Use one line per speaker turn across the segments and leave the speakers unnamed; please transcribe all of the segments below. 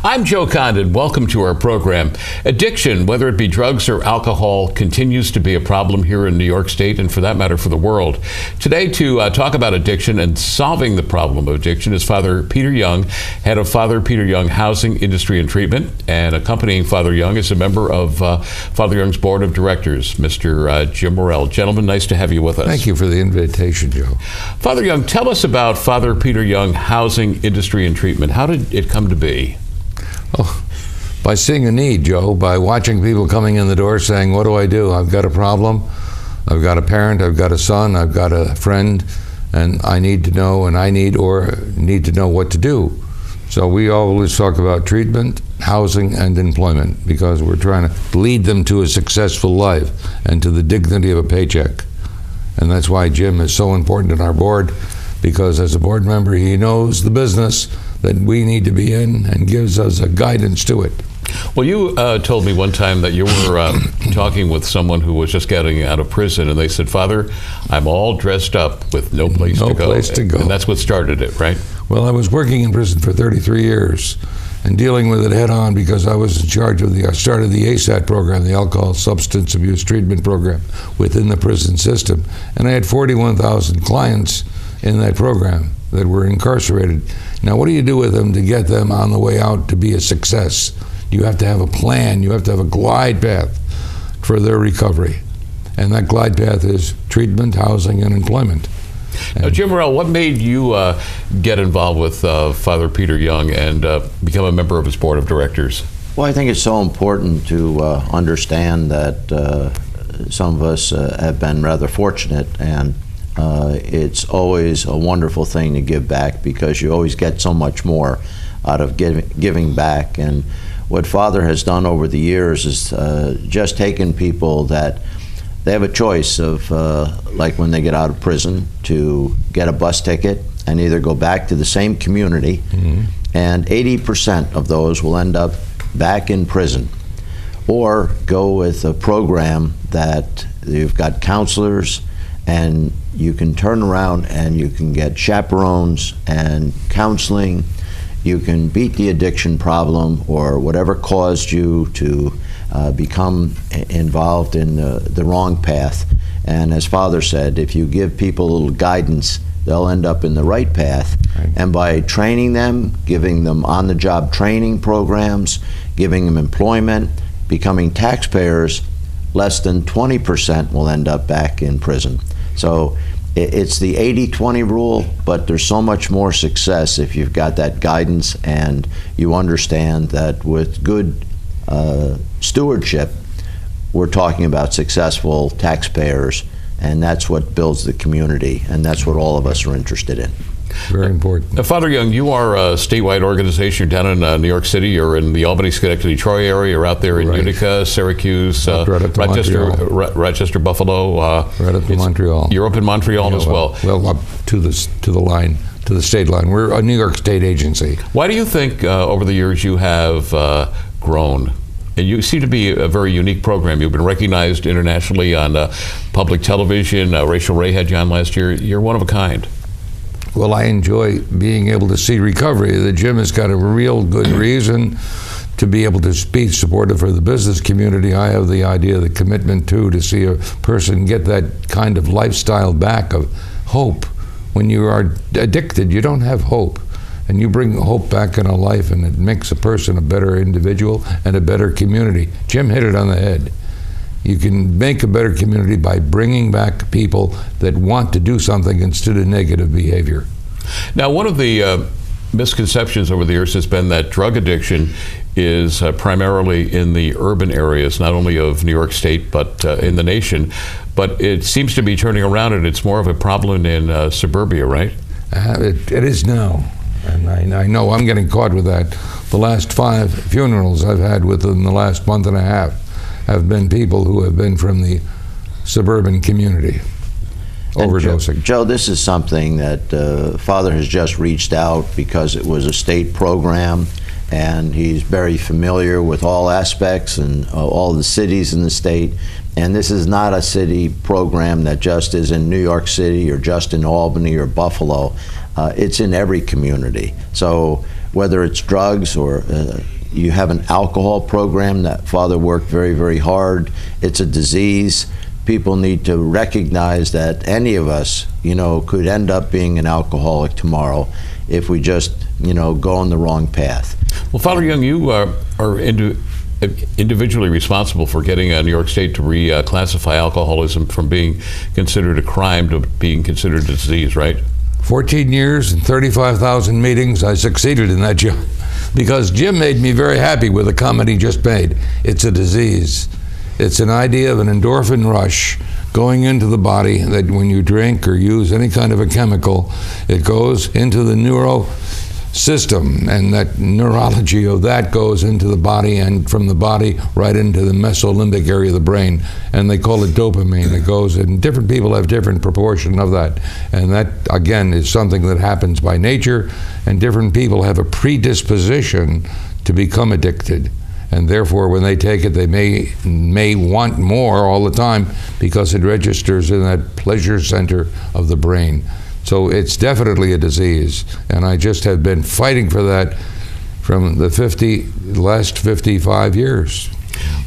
I'm Joe Condon. Welcome to our program. Addiction, whether it be drugs or alcohol, continues to be a problem here in New York State and, for that matter, for the world. Today, to talk about addiction and solving the problem of addiction is Father Peter Young, head of Father Peter Young Housing, Industry, and Treatment. And accompanying Father Young is a member of Father Young's Board of Directors, Mr. Jim Morrell. Gentlemen, nice to have you with us.
Thank you for the invitation, Joe.
Father Young, tell us about Father Peter Young Housing, Industry, and Treatment. How did it come to be?
Oh, by seeing a need, Joe, by watching people coming in the door saying, what do I do? I've got a problem. I've got a parent, I've got a son, I've got a friend, and I need to know, and I need to know what to do. So we always talk about treatment, housing, and employment, because we're trying to lead them to a successful life and to the dignity of a paycheck. And that's why Jim is so important in our board, because as a board member, he knows the business that we need to be in and gives us a guidance to it.
Well, you told me one time that you were talking with someone who was just getting out of prison, and they said, Father, I'm all dressed up with no place to go.
No place to go.
And that's what started it, right?
Well, I was working in prison for 33 years and dealing with it head on, because I was in charge of I started the ASAT program, the Alcohol Substance Abuse Treatment Program, within the prison system. And I had 41,000 clients in that program that were incarcerated. Now, what do you do with them to get them on the way out to be a success? You have to have a plan. You have to have a glide path for their recovery. And that glide path is treatment, housing, and employment.
Now, Jim Morrell, what made you get involved with Father Peter Young and become a member of his board of directors?
Well, I think it's so important to understand that some of us have been rather fortunate, and it's always a wonderful thing to give back, because you always get so much more out of giving back. And what Father has done over the years is just taken people that they have a choice of, like when they get out of prison, to get a bus ticket and either go back to the same community, and 80% of those will end up back in prison, or go with a program that you've got counselors, and you can turn around and you can get chaperones and counseling. You can beat the addiction problem or whatever caused you to become involved in the wrong path. And as Father said, if you give people a little guidance, they'll end up in the right path. Right. And by training them, giving them on-the-job training programs, giving them employment, becoming taxpayers, less than 20% will end up back in prison. So it's the 80-20 rule, but there's so much more success if you've got that guidance and you understand that with good stewardship, we're talking about successful taxpayers, and that's what builds the community, and that's what all of us are interested in.
Very important.
Father Young, you are a statewide organization. You're down in New York City. You're in the Albany, Schenectady, Troy area. You're out there in Utica, Syracuse, Rochester, Buffalo.
Right up to Montreal.
You're up in Montreal as well.
Well, up to the state line. We're a New York State agency.
Why do you think over the years you have grown? And you seem to be a very unique program. You've been recognized internationally on public television. Rachel Ray had you on last year. You're one of a kind.
Well, I enjoy being able to see recovery. The Jim has got a real good reason to be able to be supportive for the business community. I have the idea, the commitment to see a person get that kind of lifestyle back of hope. When you are addicted, you don't have hope. And you bring hope back in a life, and it makes a person a better individual and a better community. Jim hit it on the head. You can make a better community by bringing back people that want to do something instead of negative behavior.
Now, one of the misconceptions over the years has been that drug addiction is primarily in the urban areas, not only of New York State, but in the nation. But it seems to be turning around, and it's more of a problem in suburbia, right?
It is now. And I know I'm getting caught with that. The last 5 funerals I've had within the last month and a half have been people who have been from the suburban community overdosing.
Joe, this is something that Father has just reached out because it was a state program, and he's very familiar with all aspects and all the cities in the state. And this is not a city program that just is in New York City or just in Albany or Buffalo. It's in every community. So whether it's drugs or you have an alcohol program that Father worked very, very hard. It's a disease. People need to recognize that any of us, could end up being an alcoholic tomorrow if we just, go on the wrong path.
Well, Father Young, you are individually responsible for getting New York State to reclassify alcoholism from being considered a crime to being considered a disease, right?
14 years and 35,000 meetings, I succeeded in that job because Jim made me very happy with the comment he just made. It's a disease. It's an idea of an endorphin rush going into the body that when you drink or use any kind of a chemical, it goes into the neuro system, and that neurology of that goes into the body, and from the body right into the mesolimbic area of the brain, and they call it dopamine. It goes, and different people have different proportion of that, and that again is something that happens by nature, and different people have a predisposition to become addicted, and therefore when they take it they may want more all the time because it registers in that pleasure center of the brain. So it's definitely a disease, and I just have been fighting for that from the last 55 years.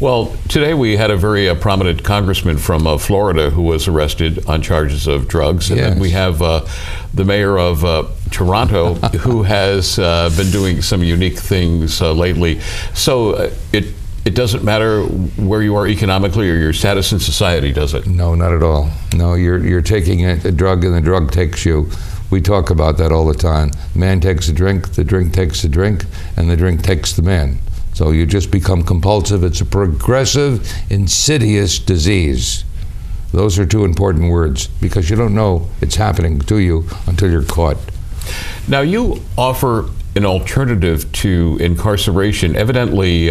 Well, today we had a very prominent congressman from Florida who was arrested on charges of drugs, and then we have the mayor of Toronto who has been doing some unique things lately. So it doesn't matter where you are economically or your status in society, does it?
No, not at all. No, you're taking a drug and the drug takes you. We talk about that all the time. Man takes a drink, the drink takes the drink, and the drink takes the man. So you just become compulsive. It's a progressive, insidious disease. Those are two important words because you don't know it's happening to you until you're caught.
Now you offer an alternative to incarceration. Evidently,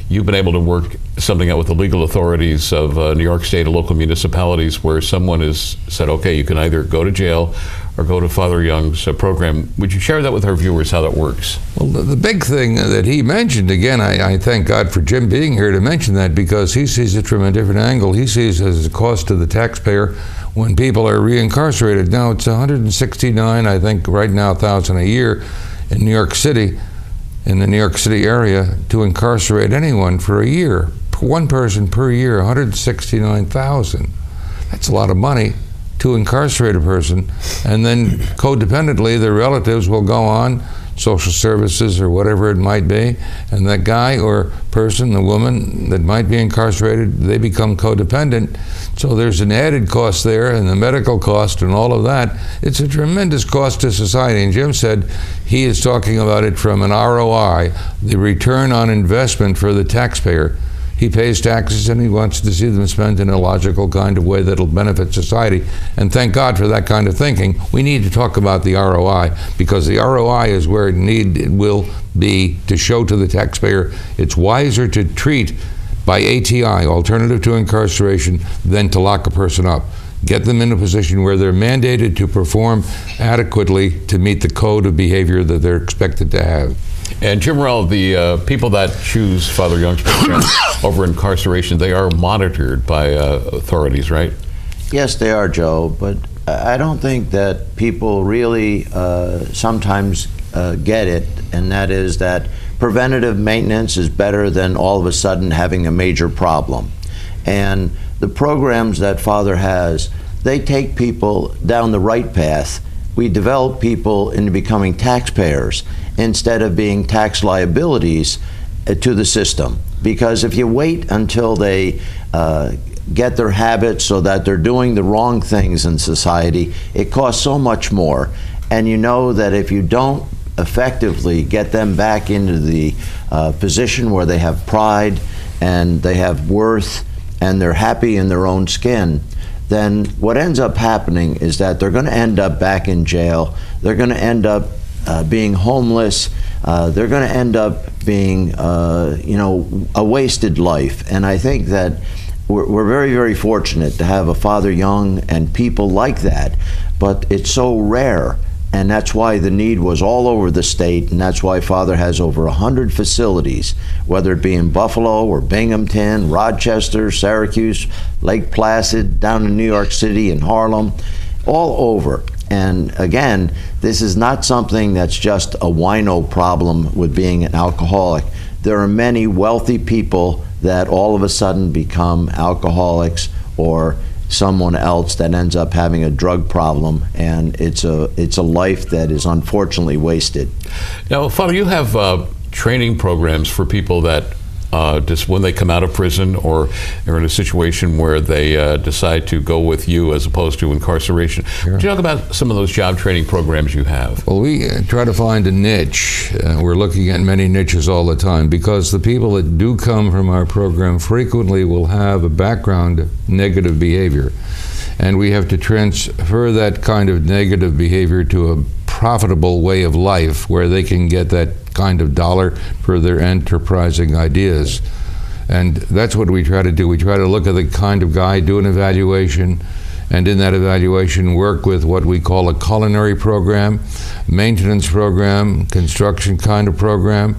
you've been able to work something out with the legal authorities of New York State and local municipalities where someone has said, okay, you can either go to jail or go to Father Young's program. Would you share that with our viewers, how that works?
Well, the big thing that he mentioned, again, I thank God for Jim being here to mention that because he sees it from a different angle. He sees it as a cost to the taxpayer when people are reincarcerated. Now, it's 169, I think, right now, $1,000 a year in New York City, in the New York City area, to incarcerate anyone for a year. One person per year, 169,000. That's a lot of money to incarcerate a person. And then codependently, their relatives will go on, social services or whatever it might be, and that guy or person, the woman that might be incarcerated, they become codependent. So there's an added cost there, and the medical cost and all of that. It's a tremendous cost to society. And Jim said he is talking about it from an ROI, the return on investment for the taxpayer. He pays taxes and he wants to see them spent in a logical kind of way that'll benefit society. And thank God for that kind of thinking. We need to talk about the ROI because the ROI is where it will be to show to the taxpayer it's wiser to treat by ATI, alternative to incarceration, than to lock a person up. Get them in a position where they're mandated to perform adequately to meet the code of behavior that they're expected to have.
And Jim Morrell, the people that choose Father Young's program over incarceration, they are monitored by authorities, right?
Yes, they are, Joe, but I don't think that people really sometimes get it, and that is that preventative maintenance is better than all of a sudden having a major problem. And the programs that Father has, they take people down the right path. We develop people into becoming taxpayers instead of being tax liabilities to the system. Because if you wait until they get their habits so that they're doing the wrong things in society, it costs so much more. And you know that if you don't effectively get them back into the position where they have pride and they have worth and they're happy in their own skin, then what ends up happening is that they're going to end up back in jail. They're going to end up being homeless. They're going to end up being, a wasted life. And I think that we're very, very fortunate to have a Father Young and people like that, but it's so rare. And that's why the need was all over the state, and that's why Father has over 100 facilities, whether it be in Buffalo or Binghamton, Rochester, Syracuse, Lake Placid, down in New York City and Harlem, all over. And again, this is not something that's just a wino problem with being an alcoholic. There are many wealthy people that all of a sudden become alcoholics, or someone else that ends up having a drug problem, and it's a life that is unfortunately wasted.
Now, Father, you have training programs for people that just when they come out of prison or are in a situation where they decide to go with you as opposed to incarceration.
Sure.
Could you talk about some of those job training programs you have?
Well, we try to find a niche. We're looking at many niches all the time, because the people that do come from our program frequently will have a background of negative behavior. And we have to transfer that kind of negative behavior to a profitable way of life where they can get that kind of dollar for their enterprising ideas. And that's what we try to do. We try to look at the kind of guy, do an evaluation, and in that evaluation work with what we call a culinary program, maintenance program, construction kind of program,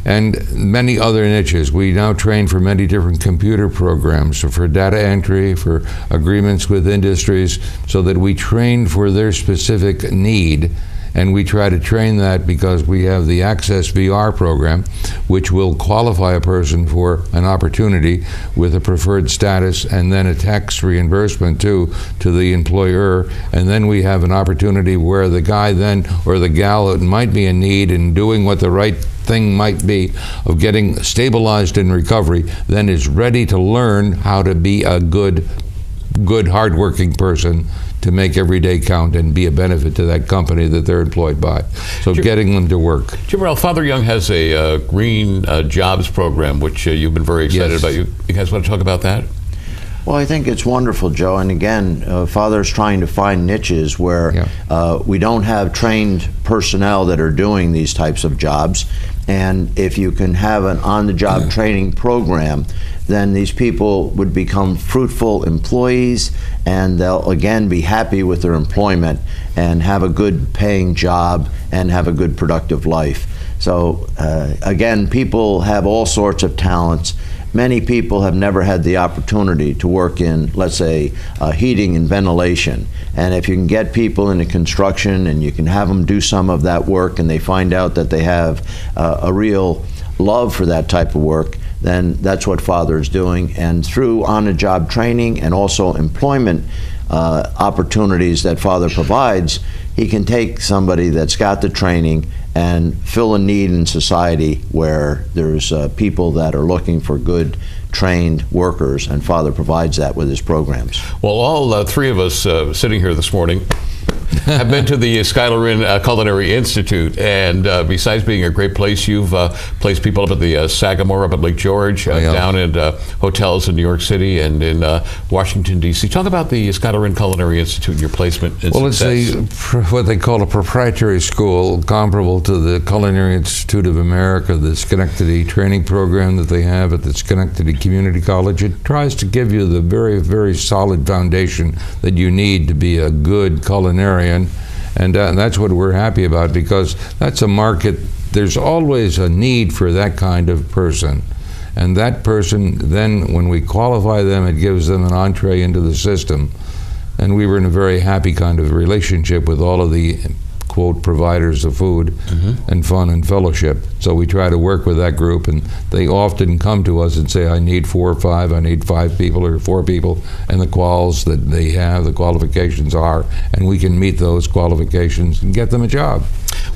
and many other niches. We now train for many different computer programs, so for data entry, for agreements with industries, so that we train for their specific need. And we try to train that because we have the Access VR program, which will qualify a person for an opportunity with a preferred status and then a tax reimbursement too to the employer. And then we have an opportunity where the guy then, or the gal that might be in need and doing what the right thing might be of getting stabilized in recovery, then is ready to learn how to be a good hardworking person to make every day count and be a benefit to that company that they're employed by. So getting them to work.
Jim Morrell, Father Young has a green jobs program, which you've been very excited about. You guys want to talk about that?
Well, I think it's wonderful, Joe. And again, Father's trying to find niches where we don't have trained personnel that are doing these types of jobs. And if you can have an on-the-job training program, then these people would become fruitful employees, and they'll again be happy with their employment and have a good paying job and have a good productive life. So again, people have all sorts of talents. Many people have never had the opportunity to work in, let's say, heating and ventilation. And if you can get people into construction and you can have them do some of that work, and they find out that they have a real love for that type of work, then that's what Father is doing. And through on-the-job training and also employment opportunities that Father provides, he can take somebody that's got the training and fill a need in society where there's people that are looking for good trained workers, and Father provides that with his programs.
Well, all three of us sitting here this morning have been to the Schuyler Inn Culinary Institute, and besides being a great place, you've placed people up at the Sagamore, up at Lake George, down in hotels in New York City and in Washington, D.C. Talk about the Schuyler Inn Culinary Institute and your placement and success.
It's what they call a proprietary school, comparable to the Culinary Institute of America, the Schenectady training program that they have at the Schenectady Community College. It tries to give you the very, very solid foundation that you need to be a good culinarian. And that's what we're happy about, because that's a market. There's always a need for that kind of person. And that person, then when we qualify them, it gives them an entree into the system. And we were in a very happy kind of relationship with all of the, quote, providers of food and fun and fellowship. So we try to work with that group, and they often come to us and say, I need 4 or 5, I need 5 people or 4 people, and the quals that they have, the qualifications are, and we can meet those qualifications and get them a job.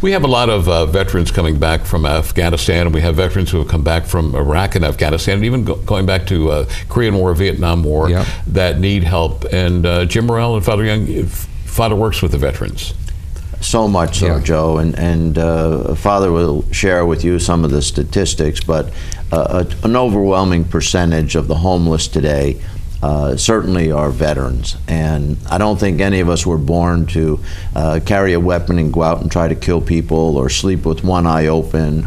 We have a lot of veterans coming back from Afghanistan, and we have veterans who have come back from Iraq and Afghanistan, and even going back to Korean War, Vietnam War, that need help. And Jim Morrell and Father Young, Father works with the veterans.
So much so, Joe, and Father will share with you some of the statistics, but an overwhelming percentage of the homeless today certainly are veterans. And I don't think any of us were born to carry a weapon and go out and try to kill people or sleep with one eye open.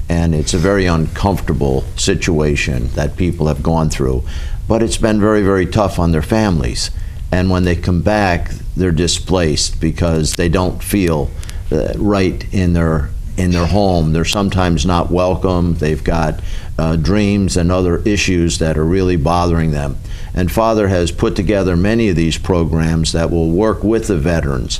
And it's a very uncomfortable situation that people have gone through. But it's been very, very tough on their families. And when they come back, they're displaced because they don't feel right in their home. They're sometimes not welcome. They've got dreams and other issues that are really bothering them. And Father has put together many of these programs that will work with the veterans